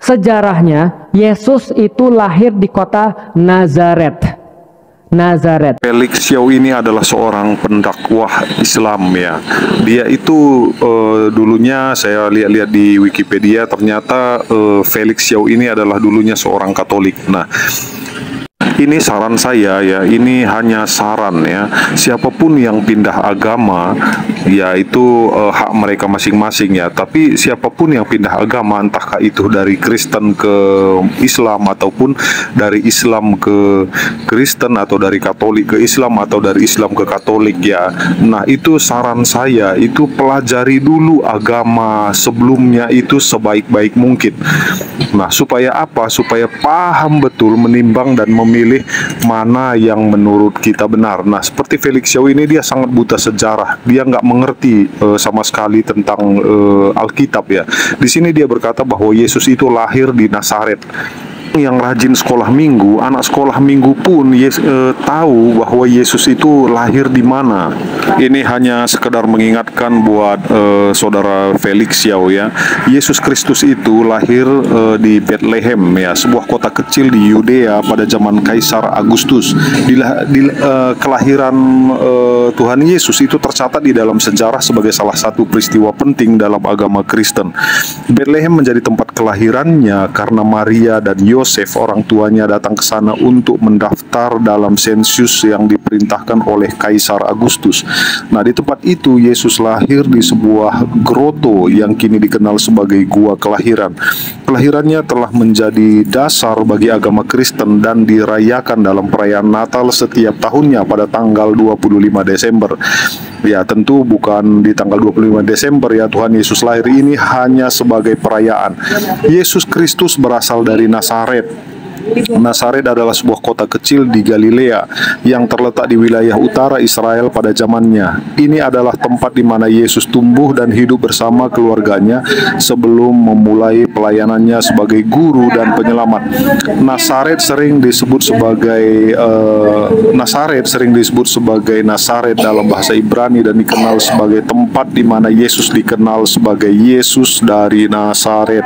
Sejarahnya, Yesus itu lahir di kota Nazaret. Felix Xiao ini adalah seorang pendakwah Islam ya. Dia itu dulunya saya lihat-lihat di Wikipedia, ternyata Felix Xiao ini adalah dulunya seorang Katolik. Nah, ini saran saya ya, ini hanya saran ya. Siapapun yang pindah agama, ya itu hak mereka masing-masing ya. Tapi siapapun yang pindah agama, entahkah itu dari Kristen ke Islam, ataupun dari Islam ke Kristen, atau dari Katolik ke Islam, atau dari Islam ke Katolik ya. Nah, itu saran saya, itu pelajari dulu agama sebelumnya itu sebaik-baik mungkin. Nah, supaya apa? Supaya paham betul, menimbang dan memilih mana yang menurut kita benar. Nah, seperti Felix Xiao ini, dia sangat buta sejarah. Dia nggak mengerti sama sekali tentang Alkitab ya. Di sini dia berkata bahwa Yesus itu lahir di Nazaret. Yang rajin sekolah minggu, anak sekolah minggu pun tahu bahwa Yesus itu lahir di mana. Ini hanya sekedar mengingatkan buat saudara Felix Xiao ya. Yesus Kristus itu lahir di Bethlehem ya, sebuah kota kecil di Yudea pada zaman Kaisar Agustus. Kelahiran Tuhan Yesus itu tercatat di dalam sejarah sebagai salah satu peristiwa penting dalam agama Kristen. Bethlehem menjadi tempat kelahirannya karena Maria dan Yosef, orang tuanya, datang ke sana untuk mendaftar dalam sensus yang diperintahkan oleh Kaisar Agustus. Nah, di tempat itu Yesus lahir di sebuah groto yang kini dikenal sebagai Gua Kelahiran. Kelahirannya telah menjadi dasar bagi agama Kristen dan dirayakan dalam perayaan Natal setiap tahunnya pada tanggal 25 Desember. Ya, tentu bukan di tanggal 25 Desember ya Tuhan Yesus lahir ini, hanya sebagai perayaan. Yesus Kristus berasal dari Nazaret. Nazaret adalah sebuah kota kecil di Galilea yang terletak di wilayah utara Israel pada zamannya. Ini adalah tempat di mana Yesus tumbuh dan hidup bersama keluarganya sebelum memulai pelayanannya sebagai guru dan penyelamat. Nazaret sering disebut sebagai Nazaret dalam bahasa Ibrani, dan dikenal sebagai tempat di mana Yesus dikenal sebagai Yesus dari Nazaret.